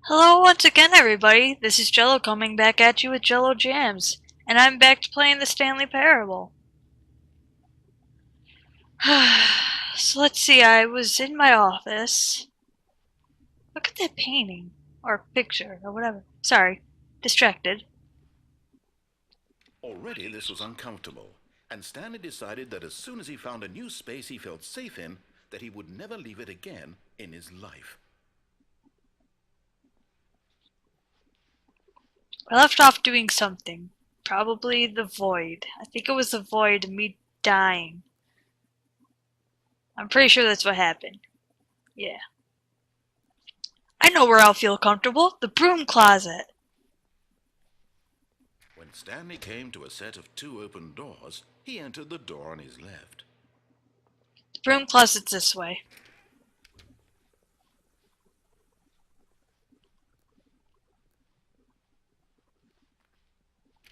Hello once again, everybody. This is Jello coming back at you with Jello Jams, and I'm back to playing the Stanley Parable. So let's see, I was in my office. Look at that painting, or picture, or whatever. Sorry, distracted. Already this was uncomfortable, and Stanley decided that as soon as he found a new space he felt safe in, that he would never leave it again in his life. I left off doing something. Probably the void. I think it was the void and me dying. I'm pretty sure that's what happened. Yeah. I know where I'll feel comfortable. The broom closet. When Stanley came to a set of two open doors, he entered the door on his left. The broom closet's this way.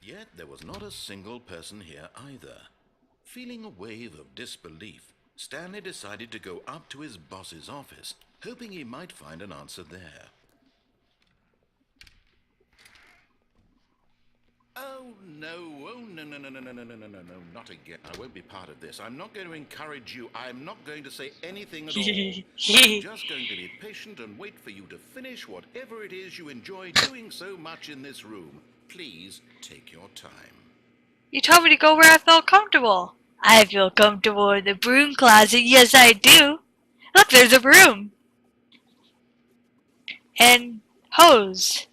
Yet there was not a single person here either. Feeling a wave of disbelief, Stanley decided to go up to his boss's office, hoping he might find an answer there. Oh no, not again. I won't be part of this. I'm not going to encourage you. I'm not going to say anything at all. I'm just going to be patient and wait for you to finish whatever it is you enjoy doing so much in this room. Please take your time. You told me to go where I felt comfortable. I feel comfortable in the broom closet. Yes, I do. Look, there's a broom. And hose.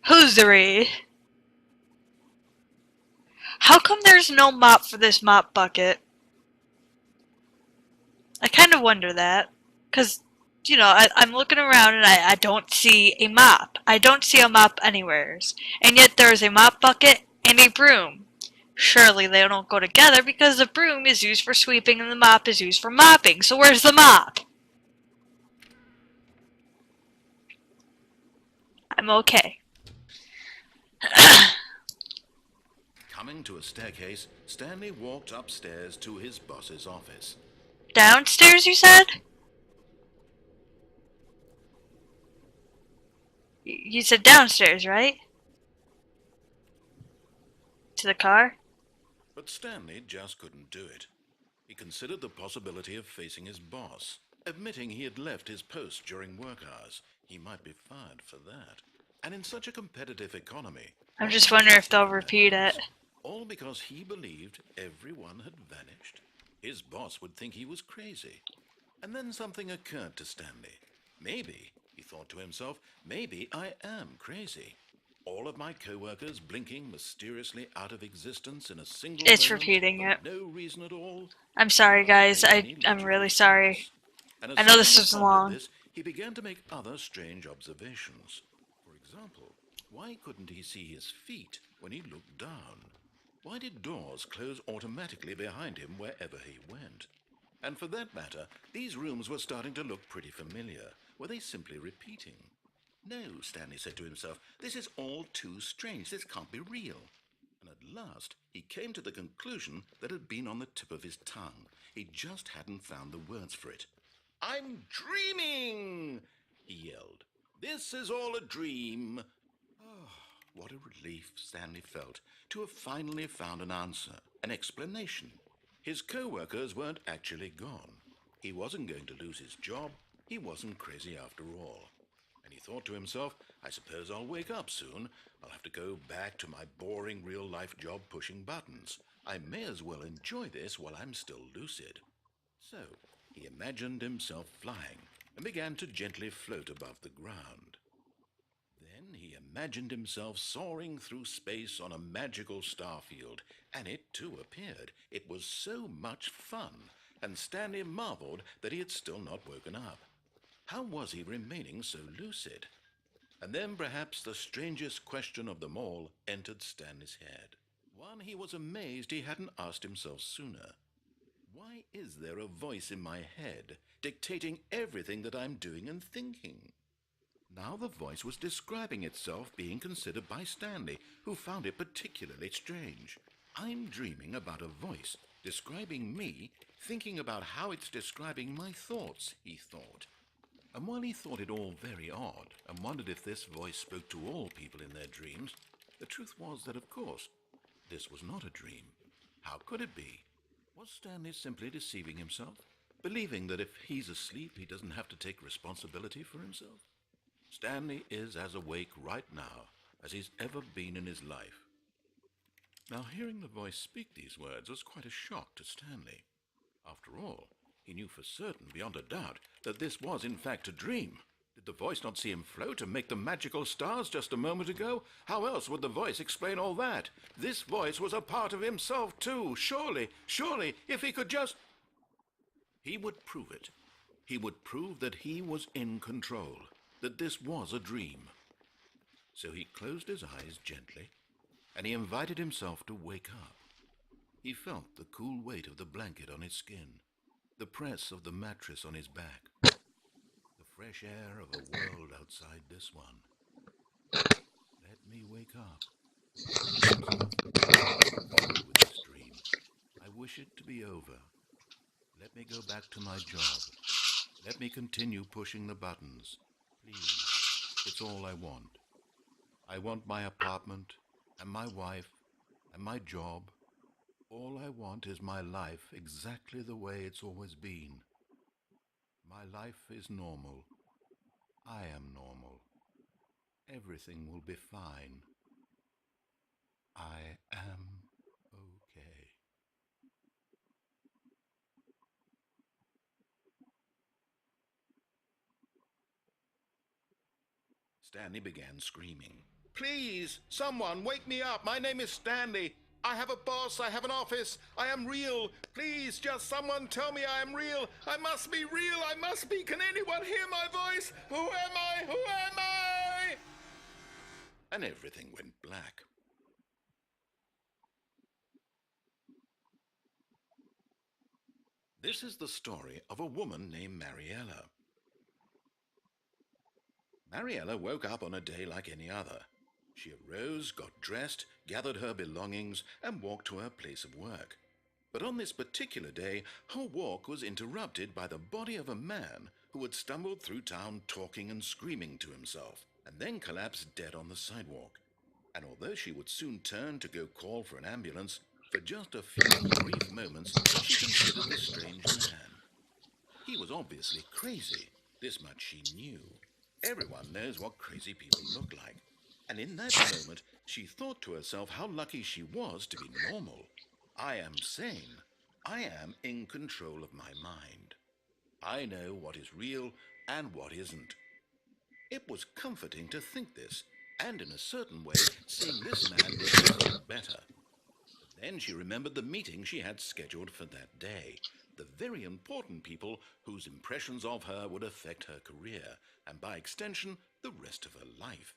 Hosiery. How come there's no mop for this mop bucket? I kind of wonder that. Because, I'm looking around and I don't see a mop. I don't see a mop anywheres. And yet there's a mop bucket and a broom. Surely they don't go together because the broom is used for sweeping and the mop is used for mopping. So where's the mop? I'm okay. Coming to a staircase, Stanley walked upstairs to his boss's office. Downstairs, you said? You said downstairs, right? To the car? But Stanley just couldn't do it. He considered the possibility of facing his boss, admitting he had left his post during work hours. He might be fired for that. And in such a competitive economy, I'm what just might wondering he if they'll take in that repeat it. risk? All because he believed everyone had vanished. His boss would think he was crazy. And then something occurred to Stanley. Maybe, he thought to himself, maybe I am crazy. All of my co-workers blinking mysteriously out of existence in a single It's moment repeating for it. no reason at all. I'm It sorry, hardly guys. made any I'm logical really sorry. sense. And as I know Stanley this was pondered long. this, he began to make other strange observations. For example, why couldn't he see his feet when he looked down? Why did doors close automatically behind him wherever he went? And for that matter, these rooms were starting to look pretty familiar. Were they simply repeating? No, Stanley said to himself, this is all too strange. This can't be real. And at last, he came to the conclusion that had been on the tip of his tongue. He just hadn't found the words for it. I'm dreaming, he yelled. This is all a dream. Oh, what a relief Stanley felt to have finally found an answer, an explanation. His co-workers weren't actually gone. He wasn't going to lose his job. He wasn't crazy after all. And he thought to himself, I suppose I'll wake up soon. I'll have to go back to my boring real-life job pushing buttons. I may as well enjoy this while I'm still lucid. So he imagined himself flying and began to gently float above the ground. Then he imagined himself soaring through space on a magical starfield, and it too appeared. It was so much fun, and Stanley marveled that he had still not woken up. How was he remaining so lucid? And then perhaps the strangest question of them all entered Stanley's head. One he was amazed he hadn't asked himself sooner. Why is there a voice in my head dictating everything that I'm doing and thinking? Now the voice was describing itself being considered by Stanley, who found it particularly strange. I'm dreaming about a voice describing me, thinking about how it's describing my thoughts, he thought. And while he thought it all very odd and wondered if this voice spoke to all people in their dreams, the truth was that, of course, this was not a dream. How could it be? Was Stanley simply deceiving himself, believing that if he's asleep he doesn't have to take responsibility for himself? Stanley is as awake right now as he's ever been in his life. Now, hearing the voice speak these words was quite a shock to Stanley. After all, he knew for certain, beyond a doubt, that this was in fact a dream. Did the voice not see him float and make the magical stars just a moment ago? How else would the voice explain all that? This voice was a part of himself too. Surely, if he could just... He would prove it. He would prove that he was in control, that this was a dream. So he closed his eyes gently, and he invited himself to wake up. He felt the cool weight of the blanket on his skin, the press of the mattress on his back, the fresh air of a world outside this one. Let me wake up. With this dream, I wish it to be over. Let me go back to my job. Let me continue pushing the buttons. Please, it's all I want. I want my apartment, and my wife, and my job. All I want is my life exactly the way it's always been. My life is normal. I am normal. Everything will be fine. I am okay. Stanley began screaming. Please, someone, wake me up. My name is Stanley. I have a boss. I have an office. I am real. Please, just someone tell me I am real. I must be real. I must be. Can anyone hear my voice? Who am I? Who am I? And everything went black. This is the story of a woman named Mariella. Mariella woke up on a day like any other. She arose, got dressed, gathered her belongings, and walked to her place of work. But on this particular day, her walk was interrupted by the body of a man who had stumbled through town talking and screaming to himself, and then collapsed dead on the sidewalk. And although she would soon turn to go call for an ambulance, for just a few brief moments she considered the strange man. He was obviously crazy. This much she knew. Everyone knows what crazy people look like. And in that moment, she thought to herself how lucky she was to be normal. I am sane. I am in control of my mind. I know what is real and what isn't. It was comforting to think this, and in a certain way, seeing this man made her feel better. But then she remembered the meeting she had scheduled for that day. The very important people whose impressions of her would affect her career, and by extension, the rest of her life.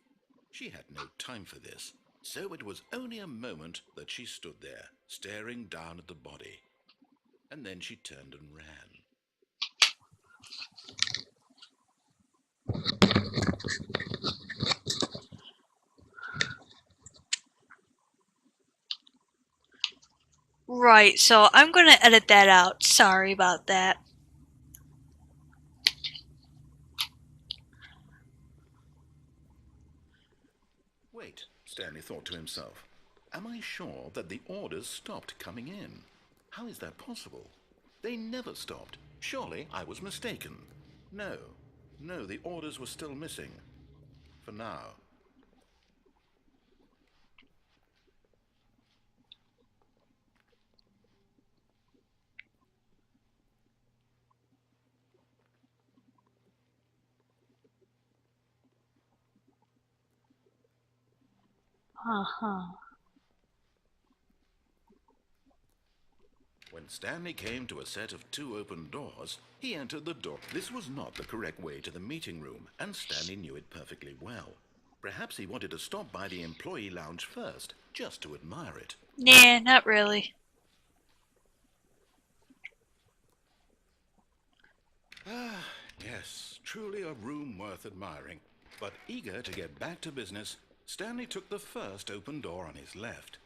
She had no time for this, so it was only a moment that she stood there, staring down at the body. And then she turned and ran. Right, so I'm gonna edit that out. Sorry about that. Wait, Stanley thought to himself. Am I sure that the orders stopped coming in? How is that possible? They never stopped. Surely I was mistaken. No, the orders were still missing. For now. Uh-huh. When Stanley came to a set of 2 open doors, he entered the door. This was not the correct way to the meeting room, and Stanley knew it perfectly well. Perhaps he wanted to stop by the employee lounge first, just to admire it. Nah, not really. Ah, yes, truly a room worth admiring. But eager to get back to business, Stanley took the first open door on his left.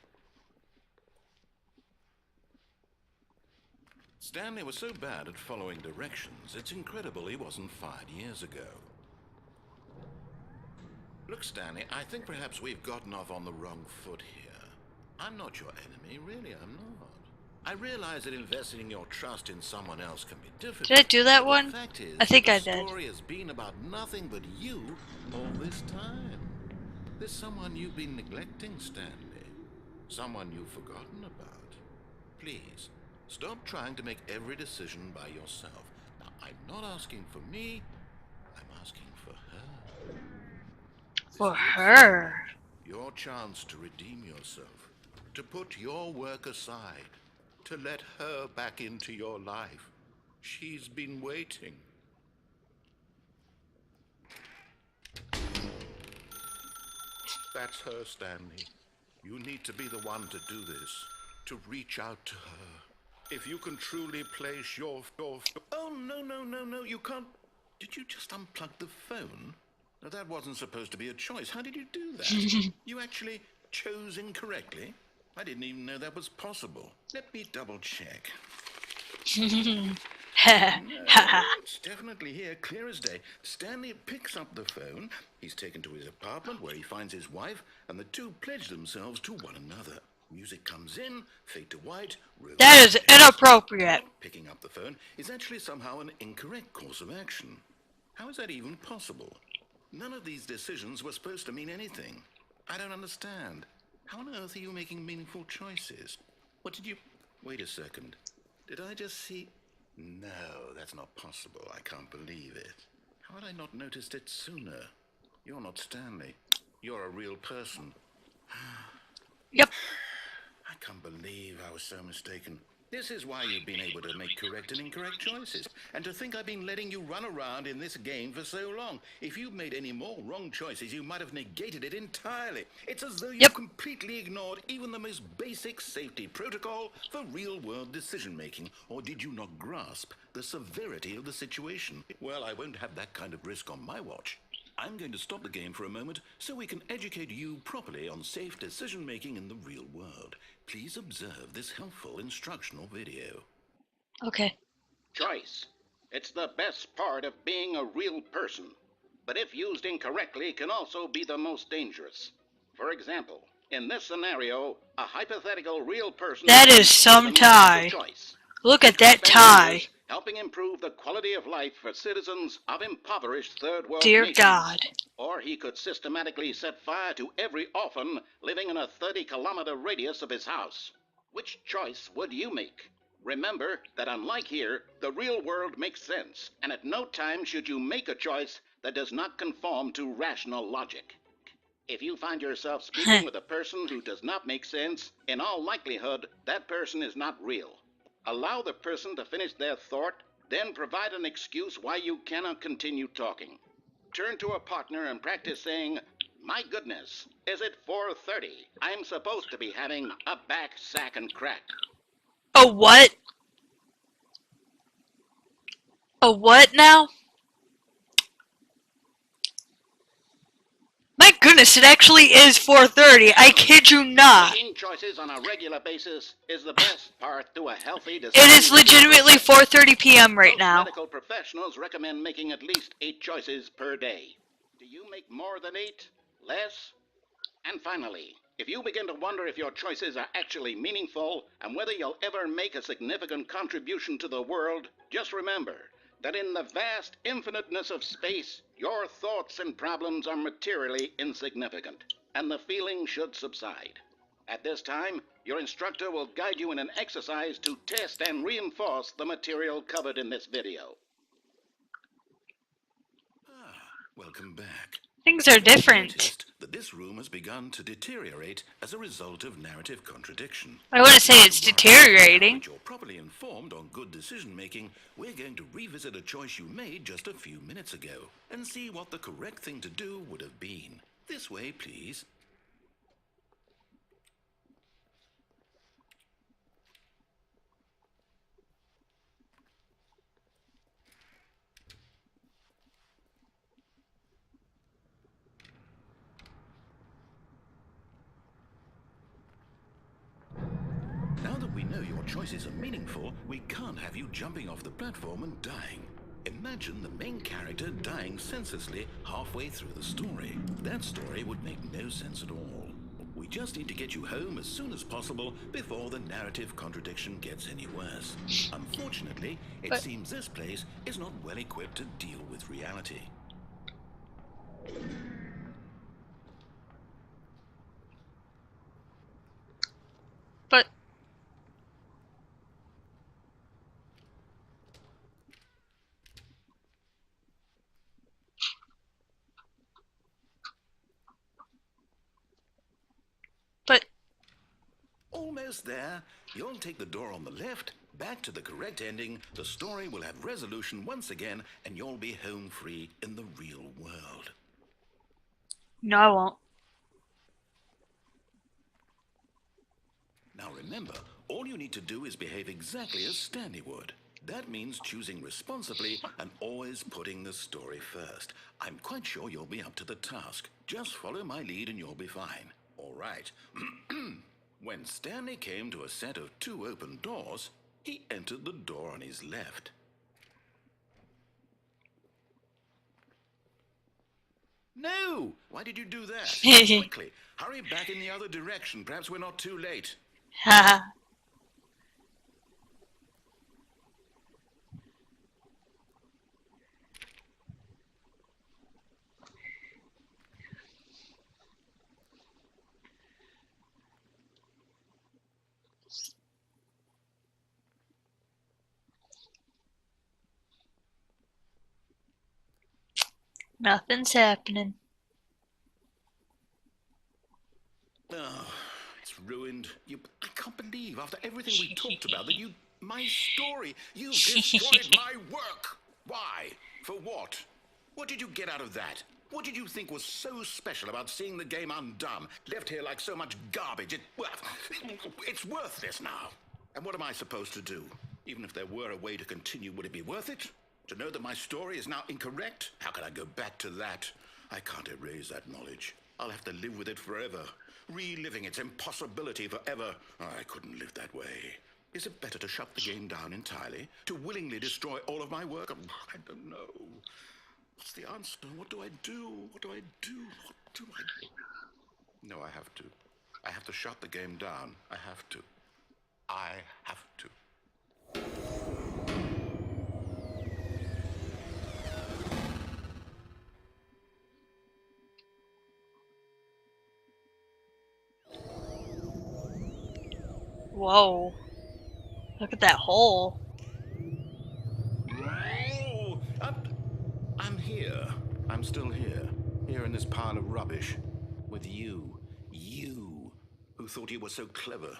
Stanley was so bad at following directions, it's incredible he wasn't fired years ago. Look, Stanley, I think perhaps we've gotten off on the wrong foot here. I'm not your enemy, really, I'm not. I realize that investing your trust in someone else can be difficult. Did I do that but one? The fact is I think that I the did. story has been about nothing but you all this time. There's someone you've been neglecting, Stanley. Someone you've forgotten about. Please, stop trying to make every decision by yourself. Now, I'm not asking for me, I'm asking for her. For This is it, her. Stanley. Your chance to redeem yourself, to put your work aside, to let her back into your life. She's been waiting. That's her, Stanley. You need to be the one to do this, to reach out to her. If you can truly place your... Oh, no, you can't... Did you just unplug the phone? No, that wasn't supposed to be a choice. How did you do that? You actually chose incorrectly? I didn't even know that was possible. Let me double check. No, it's definitely here, clear as day. Stanley picks up the phone. He's taken to his apartment where he finds his wife, and the two pledge themselves to one another. Music comes in, fade to white. That is inappropriate. Picking up the phone is actually somehow an incorrect course of action. How is that even possible? None of these decisions were supposed to mean anything. I don't understand. How on earth are you making meaningful choices? What did you... Wait a second. Did I just see... No, that's not possible. I can't believe it. How had I not noticed it sooner? You're not Stanley. You're a real person. Yep. I can't believe I was so mistaken. This is why you've been able to make correct and incorrect choices. And to think I've been letting you run around in this game for so long. If you'd made any more wrong choices, you might have negated it entirely. It's as though you completely ignored even the most basic safety protocol for real-world decision-making. Or did you not grasp the severity of the situation? Well, I won't have that kind of risk on my watch. I'm going to stop the game for a moment so we can educate you properly on safe decision-making in the real world. Please observe this helpful instructional video. Okay. Choice. It's the best part of being a real person. But if used incorrectly, can also be the most dangerous. For example, in this scenario, a hypothetical real person... That is some tie. Look at that tie. Helping improve the quality of life for citizens of impoverished third world Dear nations. God. Or he could systematically set fire to every orphan living in a 30-kilometer radius of his house. Which choice would you make? Remember that unlike here, the real world makes sense, and at no time should you make a choice that does not conform to rational logic. If you find yourself speaking with a person who does not make sense, in all likelihood, that person is not real. Allow the person to finish their thought, then provide an excuse why you cannot continue talking. Turn to a partner and practice saying, "My goodness, is it 4:30? I'm supposed to be having a back, sack, and crack." A what? A what now? My goodness, it actually is 4:30. I kid you not. Making choices on a regular basis is the best part to a healthy It is legitimately 4:30 p.m. right Most now. medical professionals recommend making at least 8 choices per day. Do you make more than 8? Less? And finally, if you begin to wonder if your choices are actually meaningful and whether you'll ever make a significant contribution to the world, just remember that in the vast infiniteness of space, your thoughts and problems are materially insignificant, and the feeling should subside. At this time, your instructor will guide you in an exercise to test and reinforce the material covered in this video. Welcome back. Things are different. Noticed that this room has begun to deteriorate as a result of narrative contradiction. I wouldn't say it's deteriorating. Now that you're properly informed on good decision-making, we're going to revisit a choice you made just a few minutes ago and see what the correct thing to do would have been. This way, please. Now that we know your choices are meaningful, we can't have you jumping off the platform and dying. Imagine the main character dying senselessly halfway through the story. That story would make no sense at all. We just need to get you home as soon as possible before the narrative contradiction gets any worse. Unfortunately, it seems this place is not well equipped to deal with reality. But Almost there. You'll take the door on the left, back to the correct ending, the story will have resolution once again, and you'll be home free in the real world. no, I won't. Now remember, all you need to do is behave exactly as Stanley would. That means choosing responsibly and always putting the story first. I'm quite sure you'll be up to the task. Just follow my lead and you'll be fine. All right. When Stanley came to a set of 2 open doors, he entered the door on his left. No! Why did you do that? Quickly, hurry back in the other direction. Perhaps we're not too late. Haha. Nothing's happening. Oh, it's ruined. I can't believe, after everything we talked about, that my story, you destroyed my work. Why? For what? What did you get out of that? What did you think was so special about seeing the game undone, left here like so much garbage? It's worthless now. And what am I supposed to do? Even if there were a way to continue, would it be worth it? To know that my story is now incorrect? How can I go back to that? I can't erase that knowledge. I'll have to live with it forever. Reliving its impossibility forever. I couldn't live that way. Is it better to shut the game down entirely? To willingly destroy all of my work? I don't know. What's the answer? What do I do? What do I do? What do I do? No, I have to. I have to shut the game down. I have to. I have to. Whoa. Look at that hole. Oh, I'm here. I'm still here. Here in this pile of rubbish. With you. You. Who thought you were so clever.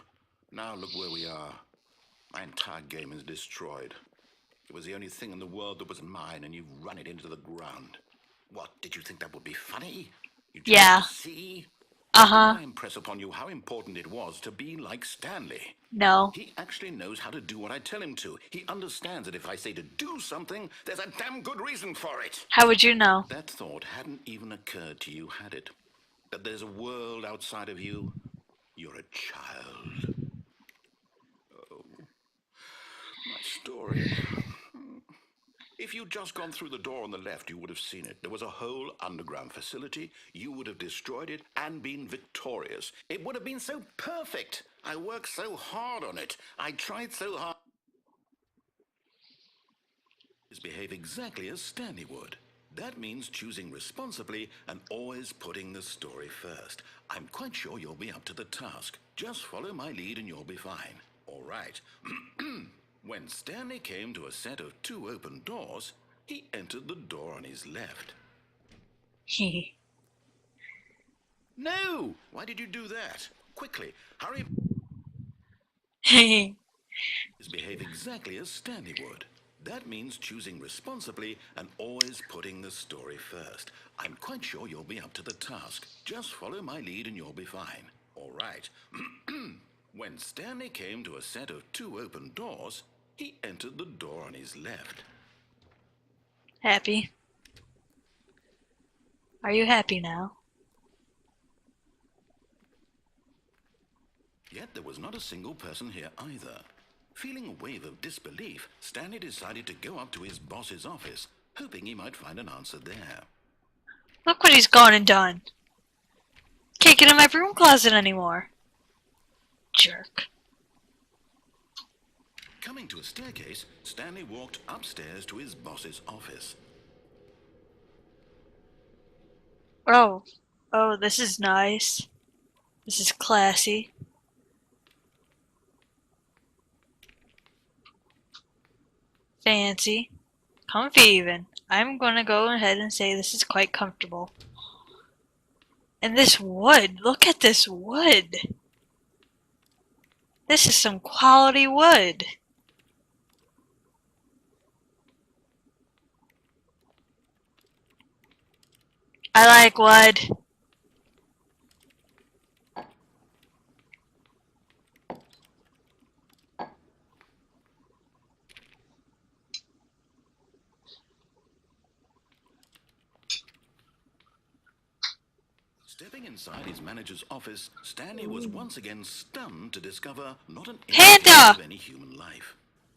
Now look where we are. My entire game is destroyed. It was the only thing in the world that was mine, and you've run it into the ground. What, did you think that would be funny? You just Yeah. see? Uh-huh. Did I impress upon you how important it was to be like Stanley? No. He actually knows how to do what I tell him to. He understands that if I say to do something, there's a damn good reason for it. How would you know? That thought hadn't even occurred to you, had it? That there's a world outside of you? You're a child. Oh, my story. If you'd just gone through the door on the left, you would have seen it. There was a whole underground facility. You would have destroyed it and been victorious. It would have been so perfect. I worked so hard on it. I tried so hard. Behave exactly as Stanley would. That means choosing responsibly and always putting the story first. I'm quite sure you'll be up to the task. Just follow my lead and you'll be fine. All right. When Stanley came to a set of 2 open doors, he entered the door on his left. No! Why did you do that? Quickly, hurry. Behave exactly as Stanley would. That means choosing responsibly and always putting the story first. I'm quite sure you'll be up to the task. Just follow my lead and you'll be fine. All right. When Stanley came to a set of 2 open doors, he entered the door on his left. Happy? Are you happy now? Yet there was not a single person here either. Feeling a wave of disbelief, Stanley decided to go up to his boss's office, hoping he might find an answer there. Look what he's gone and done. Can't get in my broom closet anymore. Jerk. Coming to a staircase, Stanley walked upstairs to his boss's office. Oh. Oh, this is nice. This is classy. Fancy. Comfy even. I'm gonna go ahead and say this is quite comfortable. And this wood. Look at this wood. This is some quality wood. I like wood. Stepping inside his manager's office, Stanley was once again stunned to discover not an Panda! indication of any human life.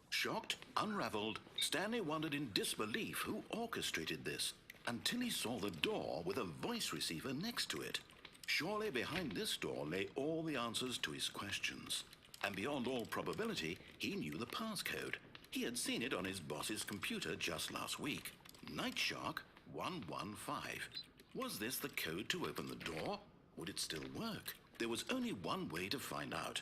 Shocked, unraveled, Stanley wondered in disbelief who orchestrated this, until he saw the door with a voice receiver next to it. Surely behind this door lay all the answers to his questions. And beyond all probability, he knew the passcode. He had seen it on his boss's computer just last week. Night Shark 115. Was this the code to open the door? Would it still work? There was only one way to find out.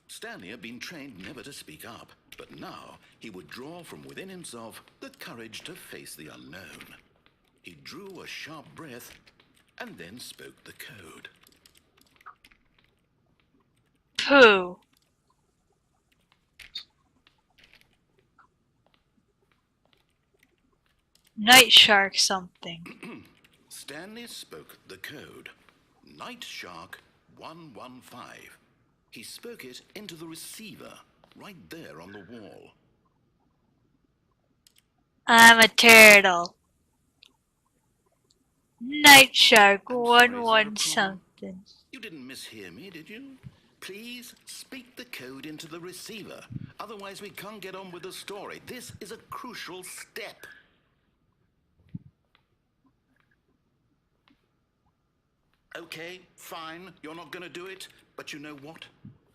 Stanley had been trained never to speak up, but now he would draw from within himself the courage to face the unknown. He drew a sharp breath and then spoke the code. Pooh. Night Shark something. Stanley spoke the code. Night Shark 115. He spoke it into the receiver, right there on the wall. I'm a turtle. Night Shark I'm sorry, is there a 11 problem? something. You didn't mishear me, did you? Please speak the code into the receiver. Otherwise, we can't get on with the story. This is a crucial step. Okay, fine, you're not going to do it. But you know what?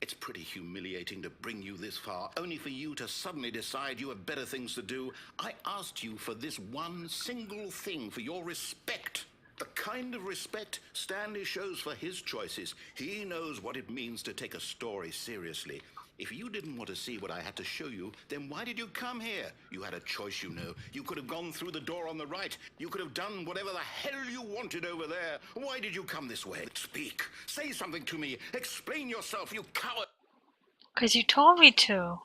It's pretty humiliating to bring you this far, only for you to suddenly decide you have better things to do. I asked you for this one single thing, for your respect. The kind of respect Stanley shows for his choices. He knows what it means to take a story seriously. If you didn't want to see what I had to show you, then why did you come here? You had a choice, you know. You could have gone through the door on the right. You could have done whatever the hell you wanted over there. Why did you come this way? Speak. Say something to me. Explain yourself, you coward. 'Cause you told me to.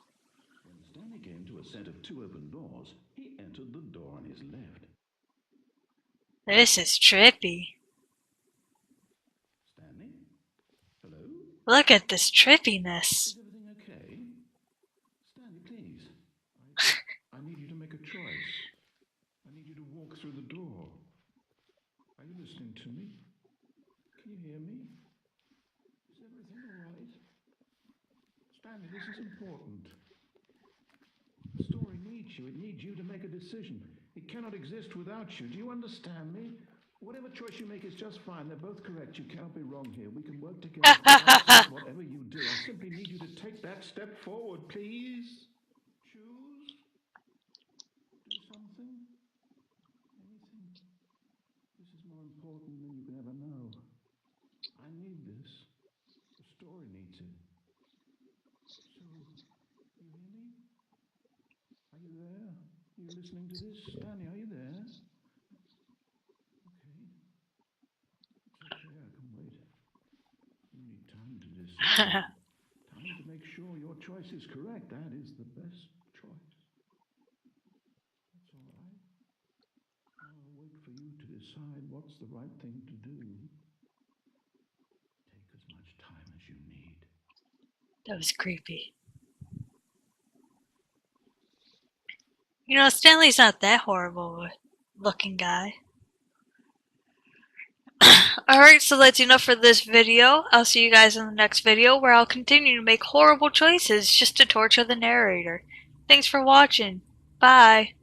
When Stanley came to a set of two open doors, he entered the door on his left. This is trippy. Stanley? Hello? Look at this trippiness. Is everything okay? Stanley, please. I need you to make a choice. I need you to walk through the door. Are you listening to me? Can you hear me? Is everything all right? Stanley, this is important. The story needs you. It needs you to make a decision. It cannot exist without you. Do you understand me? Whatever choice you make is just fine. They're both correct. You cannot be wrong here. We can work together. Whatever you do, I simply need you to take that step forward, please. Choose. Do something. Anything. This is more important than you can ever know. I need this. The story needs it. So, you hear me? Are you there? Are you listening to this? Stanley, are you there? Okay. It's okay, I can wait. You need time to decide. Time to make sure your choice is correct. That is the best choice. That's all right. I'll wait for you to decide what's the right thing to do. Take as much time as you need. That was creepy. You know, Stanley's not that horrible looking guy. Alright, so that's enough for this video. I'll see you guys in the next video where I'll continue to make horrible choices just to torture the narrator. Thanks for watching. Bye.